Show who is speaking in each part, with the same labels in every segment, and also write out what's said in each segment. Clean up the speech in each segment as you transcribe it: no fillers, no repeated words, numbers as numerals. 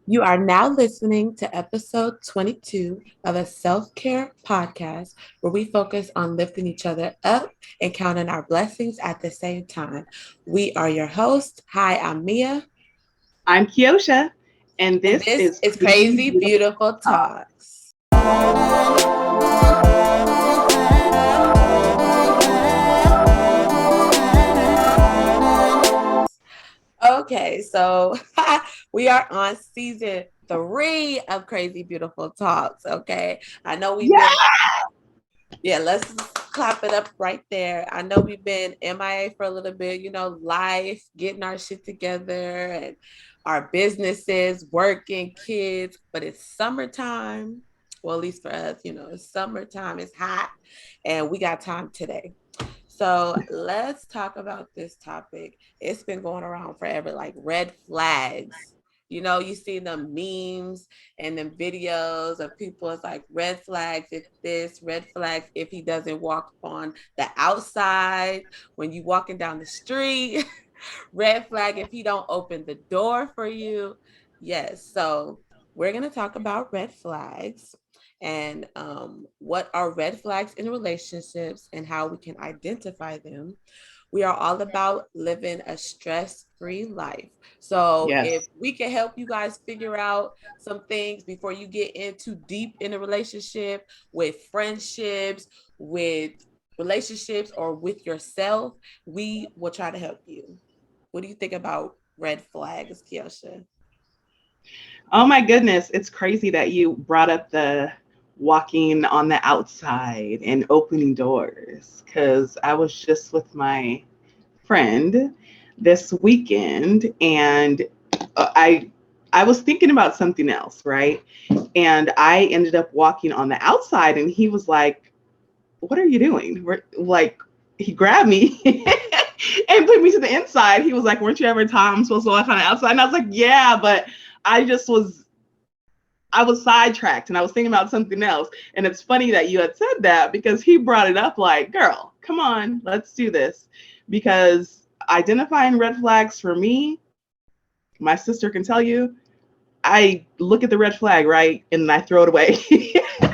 Speaker 1: You are now listening to episode 22 of a self care podcast where we focus on lifting each other up and counting our blessings at the same time. We are your hosts. Hi, I'm Mia,
Speaker 2: I'm Kiosha, and
Speaker 1: and
Speaker 2: this
Speaker 1: this
Speaker 2: is
Speaker 1: is
Speaker 2: Crazy
Speaker 1: Crazy
Speaker 2: Beautiful
Speaker 1: Beautiful
Speaker 2: Talk.
Speaker 1: Talks. Okay, so we are on season 3 of Crazy Beautiful Talks. Okay, I know we've
Speaker 2: Yeah,
Speaker 1: been Yeah, let's just clap it up right there. I know we've been MIA for a little bit, life, getting our shit together and our businesses, working, kids, but it's summertime. Well, at least for us, it's summertime, it's hot, and we got time today. So let's talk about this topic. It's been going around forever, like red flags. You see the memes and then videos of people. It's like red flags if this, red flags if he doesn't walk on the outside when you walking down the street, red flag if he don't open the door for you. Yes. So we're gonna talk about red flags and what are red flags in relationships and how we can identify them. We are all about living a stress-free life. So if
Speaker 2: yes,
Speaker 1: we can help you guys figure out some things before you get into deep in a relationship with friendships, with relationships, or with yourself, we will try to help you. What do you think about red flags, Kiosha?
Speaker 2: oh my goodness, it's crazy that you brought up the walking on the outside and opening doors because I was just with my friend this weekend and I was thinking about something else, right? And I ended up walking on the outside and he was like, "What are you doing?" Like he grabbed me and put me to the inside. He was like, "Weren't you ever taught I'm supposed to walk on the outside?" And I was like, "Yeah," but I just was I was sidetracked and I was thinking about something else. And it's funny that you had said that because he brought it up like, "Girl, come on, let's do this." Because identifying red flags for me, my sister can tell you, I look at the red flag, right? And I throw it away and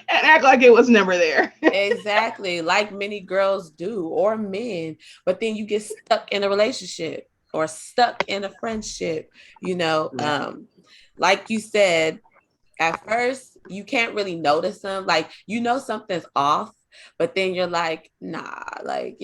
Speaker 2: act like it was never there.
Speaker 1: Exactly, like many girls do, or men, but then you get stuck in a relationship or stuck in a friendship, you know.
Speaker 2: Right.
Speaker 1: Um, like you said, at first you can't really notice them, like something's off, but then you're like, nah, like,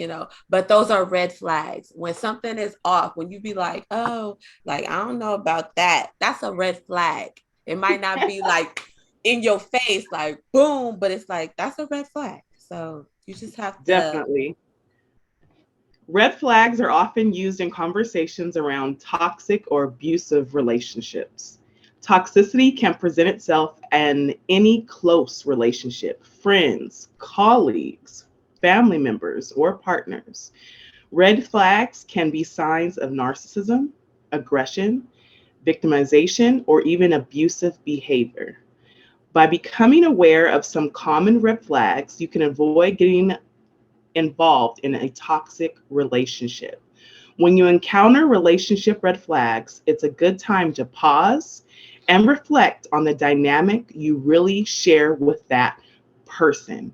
Speaker 1: but those are red flags. When something is off, when you be like, oh, like, I don't know about that, that's a red flag. It might not be like in your face, like boom, but it's like that's a red flag. So you just have to.
Speaker 2: Definitely. Red flags are often used in conversations around toxic or abusive relationships. Toxicity can present itself in any close relationship, friends, colleagues, family members, or partners. Red flags can be signs of narcissism, aggression, victimization, or even abusive behavior. By becoming aware of some common red flags, you can avoid getting involved in a toxic relationship. When you encounter relationship red flags, it's a good time to pause and reflect on the dynamic you really share with that person.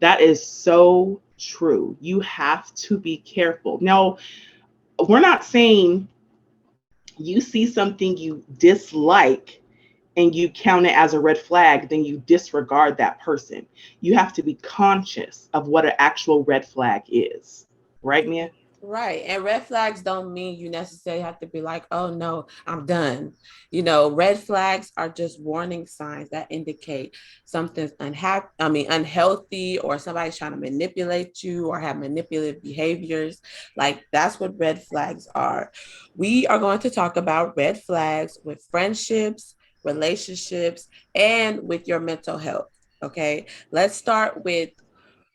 Speaker 2: That is so true. You have to be careful. Now, we're not saying you see something you dislike and you count it as a red flag, then you disregard that person. You have to be conscious of what an actual red flag is. Right, Mia?
Speaker 1: Right. And red flags don't mean you necessarily have to be like, oh no, I'm done. Red flags are just warning signs that indicate something's unhealthy, or somebody's trying to manipulate you or have manipulative behaviors. Like that's what red flags are. We are going to talk about red flags with friendships, relationships, and with your mental health. Okay. Let's start with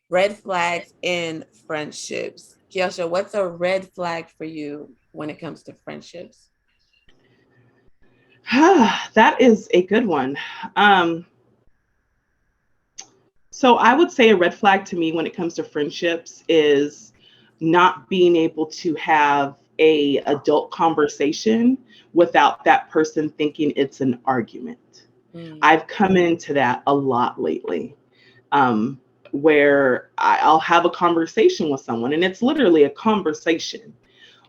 Speaker 1: red flags in friendships. Kiosha, what's a red flag for you when it comes to friendships?
Speaker 2: That is a good one. Um, so I would say a red flag to me when it comes to friendships is not being able to have a adult conversation without that person thinking it's an argument.
Speaker 1: Mm.
Speaker 2: I've come into that a lot lately, um, where I'll have a conversation with someone and it's literally a conversation,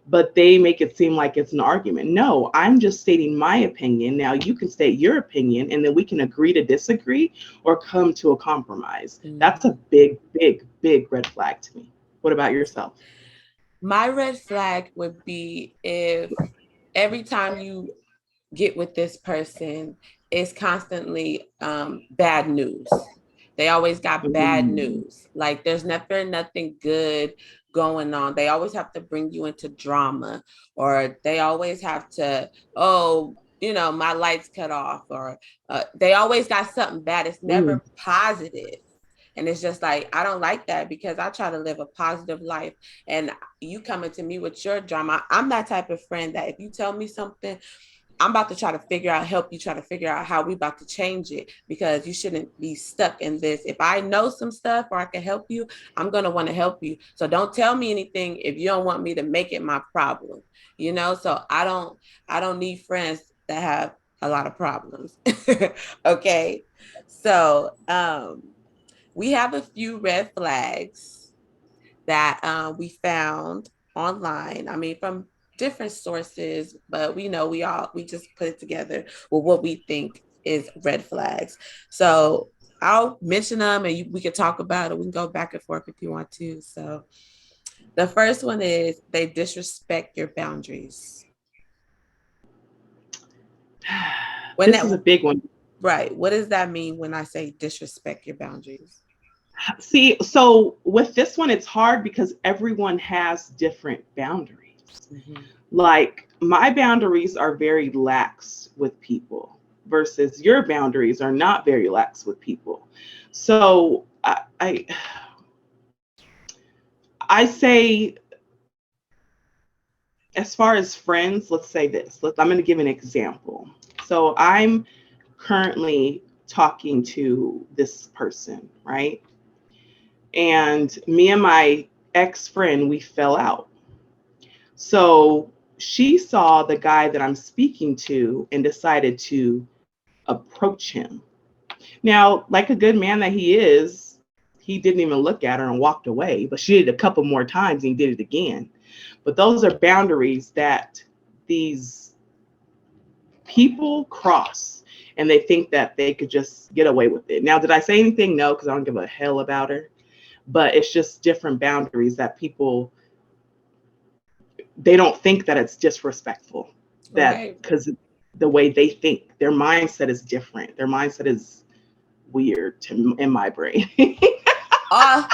Speaker 2: but they make it seem like it's an argument. No, I'm just stating my opinion. Now you can state your opinion and then we can agree to disagree or come to a compromise. That's a
Speaker 1: Mhm.
Speaker 2: big, big, big red flag to me. What about yourself?
Speaker 1: My red flag would be if every time you get with this person, it's constantly bad news. They always got bad
Speaker 2: Mm,
Speaker 1: news. Like there's never nothing good going on. They always have to bring you into drama, or they always have to, oh, my lights cut off, or they always got something bad. It's
Speaker 2: mm,
Speaker 1: never positive. And it's just like, I don't like that because I try to live a positive life. And you coming to me with your drama. I'm that type of friend that if you tell me something, I'm about to try to figure out, help you try to figure out how we about to change it, because you shouldn't be stuck in this. If I know some stuff or I can help you, I'm going to want to help you. So don't tell me anything if you don't want me to make it my problem, So I don't need friends that have a lot of problems. Okay. So, we have a few red flags that we found online. I mean, from different sources, but we just put it together with what we think is red flags. So I'll mention them and we can talk about it. We can go back and forth if you want to. So the first one is they disrespect your boundaries. When
Speaker 2: this
Speaker 1: that
Speaker 2: is a big one.
Speaker 1: Right. What does that mean when I say disrespect your boundaries?
Speaker 2: See, so with this one, it's hard because everyone has different boundaries.
Speaker 1: Mm-hmm.
Speaker 2: Like my boundaries are very lax with people versus your boundaries are not very lax with people. So I say, as far as friends, let's say this. I'm going to give an example. So I'm currently talking to this person, right? And me and my ex friend, we fell out. So she saw the guy that I'm speaking to and decided to approach him. Now, like a good man that he is, he didn't even look at her and walked away, but she did it a couple more times and he did it again. But those are boundaries that these people cross and they think that they could just get away with it. Now, did I say anything? No, because I don't give a hell about her. But it's just different boundaries that people, they don't think that it's disrespectful, that
Speaker 1: Right.
Speaker 2: because the way they think, their mindset is different. Their mindset is weird in my brain.
Speaker 1: All,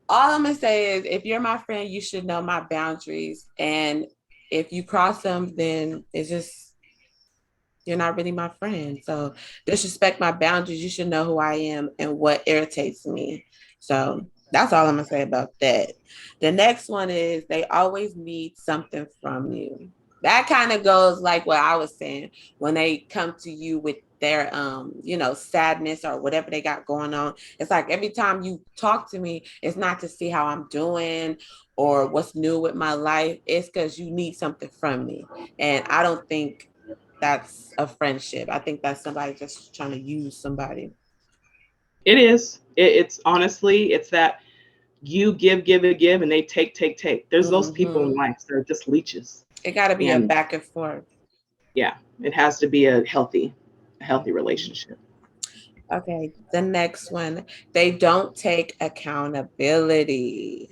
Speaker 1: all I'm gonna say is if you're my friend, you should know my boundaries. And if you cross them, then it's just you're not really my friend. So disrespect my boundaries. You should know who I am and what irritates me. So that's all I'm gonna say about that. The next one is they always need something from you. That kind of goes like what I was saying when they come to you with their sadness or whatever they got going on. It's like every time you talk to me, it's not to see how I'm doing or what's new with my life. It's because you need something from me. And I don't think that's a friendship. I think that's somebody just trying to use somebody.
Speaker 2: It is. It's honestly, it's that you give, and they take. There's those people in
Speaker 1: Mm-hmm.
Speaker 2: life that are just leeches,
Speaker 1: It got to be a
Speaker 2: and
Speaker 1: back and forth.
Speaker 2: yeah, it has to be a healthy
Speaker 1: Mm-hmm.
Speaker 2: relationship.
Speaker 1: Okay, the next one, they don't take accountability.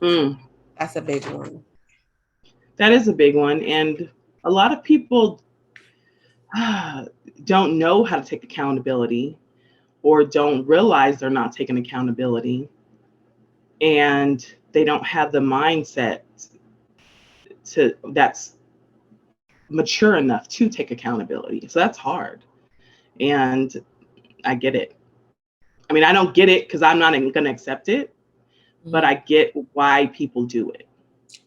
Speaker 2: Mm,
Speaker 1: That's a big one.
Speaker 2: that is a big one, and a lot of people don't know how to take accountability or don't realize they're not taking accountability, and they don't have the mindset to that's mature enough to take accountability. So that's hard, and I get it. I mean, I don't get it because I'm not even going to accept it, but I
Speaker 1: Mm-hmm.
Speaker 2: get why people do it.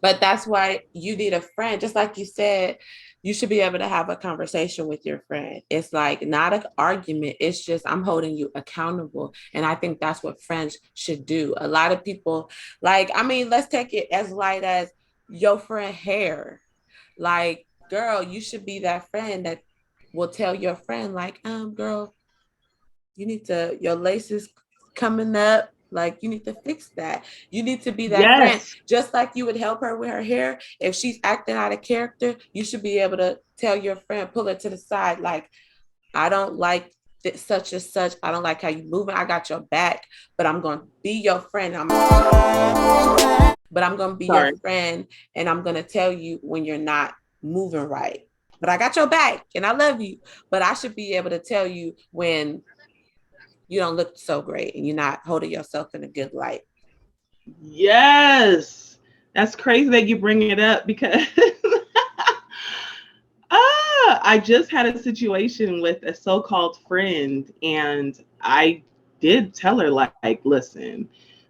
Speaker 1: But that's why you need a friend. Just like you said, you should be able to have a conversation with your friend. It's like not an argument. It's just I'm holding you accountable. And I think that's what friends should do. A lot of people, like, I mean, let's take it as light as your friend hair. Like, girl, you should be that friend that will tell your friend, like, girl, you need to, your laces coming up. Like, you need to fix that. You need to be that friend.
Speaker 2: Yes.
Speaker 1: Just like you would help her with her hair. If she's acting out of character, you should be able to tell your friend, pull her to the side, like, I don't like such and such. I don't like how you moving. I got your back, but I'm gonna be your friend. But I'm gonna be your
Speaker 2: Sorry.
Speaker 1: friend, and I'm gonna tell you when you're not moving right. But I got your back, and I love you. But I should be able to tell you when you don't look so great and you're not holding yourself in a good light.
Speaker 2: Yes. That's crazy that you bring it up because I just had a situation with a so-called friend, and I did tell her, like, listen,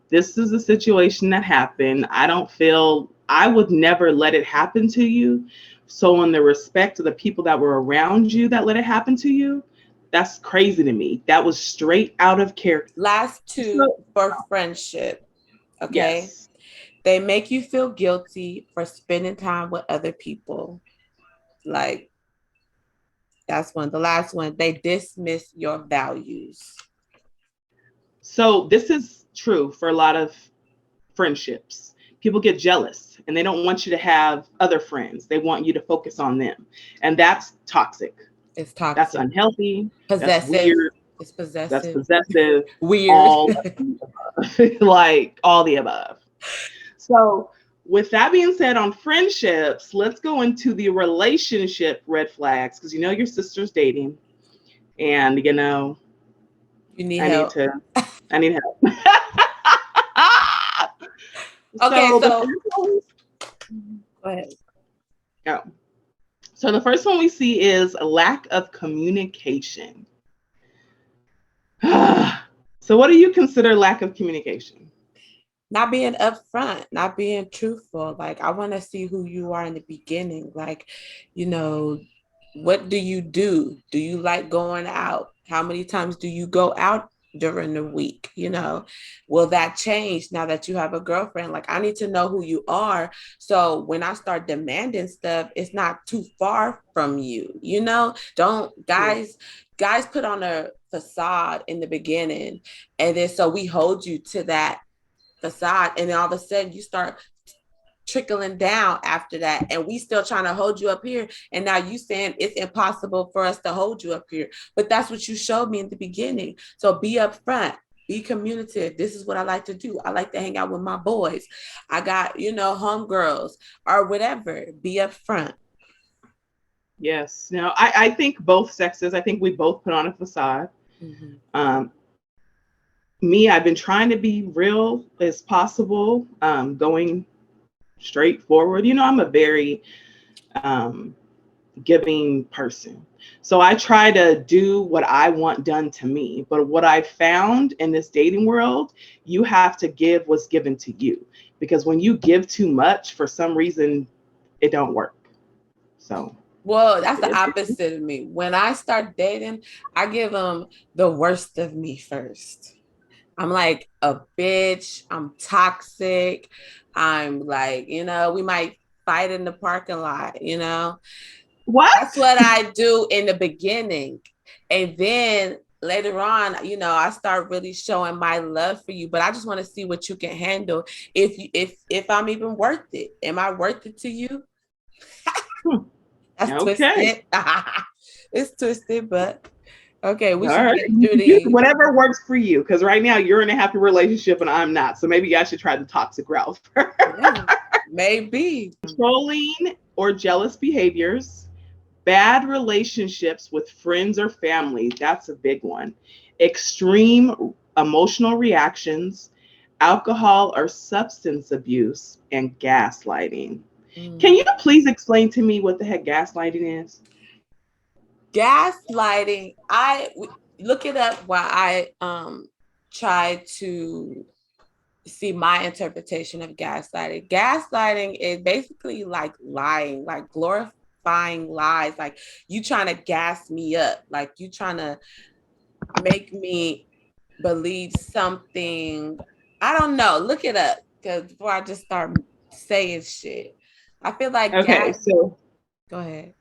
Speaker 2: this is a situation that happened. I don't feel I would never let it happen to you. So, in the respect of the people that were around you that let it happen to you, that's crazy to me. That was straight out of character.
Speaker 1: Last two
Speaker 2: So,
Speaker 1: for friendship, okay?
Speaker 2: yes.
Speaker 1: They make you feel guilty for spending time with other people. Like, that's one. The last one, they dismiss your values.
Speaker 2: So, this is true for a lot of friendships. People get jealous and they don't want you to have other friends. They want you to focus on them. And that's toxic.
Speaker 1: It's
Speaker 2: That's
Speaker 1: toxic.
Speaker 2: unhealthy. That's
Speaker 1: Possessive.
Speaker 2: weird.
Speaker 1: It's
Speaker 2: That's
Speaker 1: possessive.
Speaker 2: possessive.
Speaker 1: Weird.
Speaker 2: All of the above. Like all the above. So, with that being said, on friendships, let's go into the relationship red flags because you know your sister's dating, and
Speaker 1: You need
Speaker 2: I need
Speaker 1: help.
Speaker 2: to, I need help.
Speaker 1: Okay,
Speaker 2: So the
Speaker 1: so
Speaker 2: first one,
Speaker 1: go ahead.
Speaker 2: oh, so the first one we see is a lack of communication. So, what do you consider lack of communication?
Speaker 1: Not being upfront, not being truthful. Like, I want to see who you are in the beginning. Like, you know, what do you do? Do you like going out? How many times do you go out during the week? Will that change now that you have a girlfriend? Like, I need to know who you are. So when I start demanding stuff, it's not too far from you. Don't
Speaker 2: Yeah.
Speaker 1: guys put on a facade in the beginning, and then so we hold you to that facade, and then all of a sudden you start trickling down after that, and we still trying to hold you up here, and now you saying it's impossible for us to hold you up here, but that's what you showed me in the beginning. So be upfront, be communicative. This is what I like to do. I like to hang out with my boys. I got homegirls or whatever. Be upfront.
Speaker 2: Yes. Now, I think both sexes, I think we both put on a facade.
Speaker 1: Mm-hmm.
Speaker 2: Um, Me, I've been trying to be real as possible, going straight forward. I'm a very giving person. So I try to do what I want done to me. But what I found in this dating world, you have to give what's given to you. Because when you give too much, for some reason, it don't work. So
Speaker 1: Well,
Speaker 2: it's,
Speaker 1: that's the
Speaker 2: it's
Speaker 1: opposite of me. When I start dating, I give them the worst of me first. I'm like a bitch. I'm toxic. I'm like, we might fight in the parking lot. That's
Speaker 2: what?
Speaker 1: what I do in the beginning. And then later on, I start really showing my love for you, but I just want to see what you can handle. If I'm even worth it. Am I worth it to you? That's
Speaker 2: Okay.
Speaker 1: twisted. It's twisted, but okay, we
Speaker 2: All
Speaker 1: should
Speaker 2: right.
Speaker 1: get
Speaker 2: You
Speaker 1: through
Speaker 2: can use
Speaker 1: these.
Speaker 2: whatever works for you. Because right now you're in a happy relationship and I'm not. So maybe I should try the toxic route.
Speaker 1: Yeah, maybe.
Speaker 2: Controlling or jealous behaviors, bad relationships with friends or family. That's a big one. Extreme emotional reactions, alcohol or substance abuse, and gaslighting. Can
Speaker 1: Mm.
Speaker 2: you please explain to me what the heck gaslighting is?
Speaker 1: Gaslighting. Look it up while I try to see my interpretation of gaslighting. Gaslighting is basically like lying, like glorifying lies. Like, you trying to gas me up, like you trying to make me believe something. I don't know. Look it up, because before I just start saying shit. I feel like
Speaker 2: Okay,
Speaker 1: gas.
Speaker 2: so
Speaker 1: Go ahead.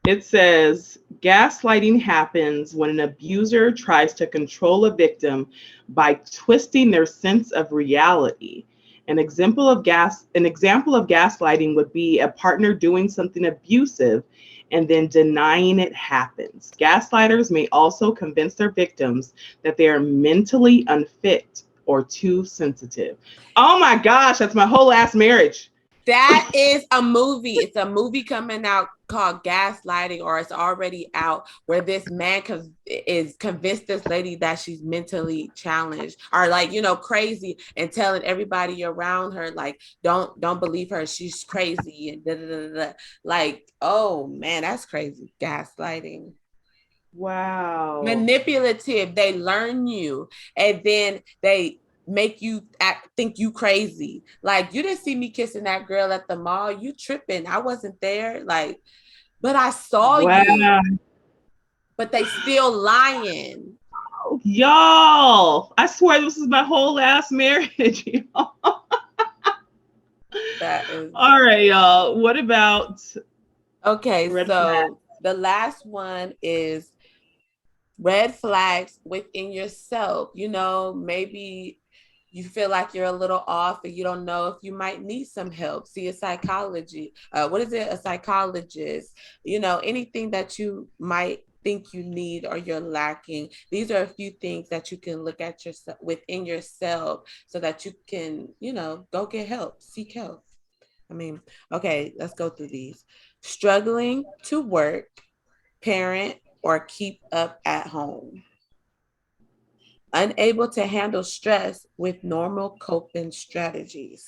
Speaker 2: it says gaslighting happens when an abuser tries to control a victim by twisting their sense of reality. An example of gaslighting would be a partner doing something abusive and then denying it happens. Gaslighters may also convince their victims that they are mentally unfit or too sensitive. Oh my gosh, that's my whole ass marriage.
Speaker 1: That is a movie. It's a movie coming out called Gaslighting, or it's already out, where this man is convinced this lady that she's mentally challenged or like, crazy, and telling everybody around her like, don't believe her, she's crazy and da da da da. Like, oh man, that's crazy. Gaslighting.
Speaker 2: Wow.
Speaker 1: Manipulative. They learn you and then they make you think you crazy. Like, you didn't see me kissing that girl at the mall. You tripping. I wasn't there. Like, but I saw you.
Speaker 2: Wow.
Speaker 1: But they still lying.
Speaker 2: Y'all, I swear this is my whole ass marriage. Y'all.
Speaker 1: That is
Speaker 2: All right, y'all. What about
Speaker 1: okay.
Speaker 2: red flag?
Speaker 1: So the last one is red flags within yourself. Maybe you feel like you're a little off and you don't know if you might need some help. See a psychology. What is it? A psychologist. Anything that you might think you need or you're lacking. These are a few things that you can look at yourself within yourself so that you can, go get help, seek help. I mean, okay, let's go through these. Struggling to work, parent, or keep up at home. Unable to handle stress with normal coping strategies.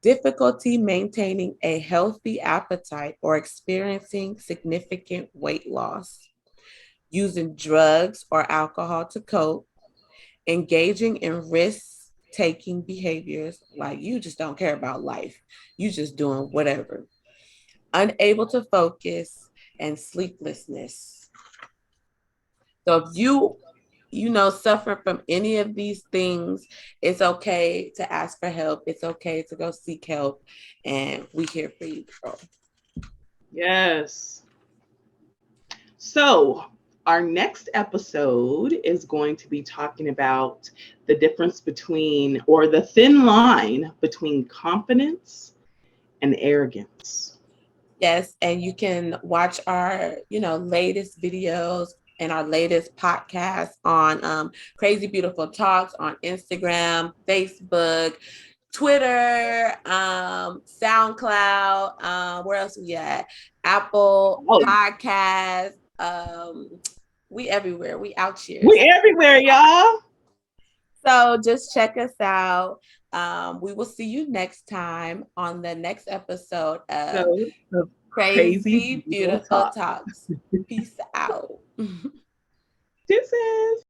Speaker 1: Difficulty maintaining a healthy appetite or experiencing significant weight loss. Using drugs or alcohol to cope. Engaging in risk taking behaviors, like you just don't care about life. You just doing whatever. Unable to focus and sleeplessness. So if you suffer from any of these things, it's okay to ask for help. It's okay to go seek help. And we here for you, girl.
Speaker 2: Yes. So, our next episode is going to be talking about the difference between, or the thin line between confidence and arrogance.
Speaker 1: Yes, and you can watch our, latest videos and our latest podcast on Crazy Beautiful Talks on Instagram, Facebook, Twitter, SoundCloud, where else we at? Apple
Speaker 2: Oh,
Speaker 1: Podcast. We everywhere. We out here.
Speaker 2: we everywhere, y'all.
Speaker 1: So just check us out. We will see you next time on the next episode of
Speaker 2: So, of crazy
Speaker 1: Crazy
Speaker 2: beautiful
Speaker 1: Beautiful
Speaker 2: talk.
Speaker 1: Talks. Peace out.
Speaker 2: Deuces.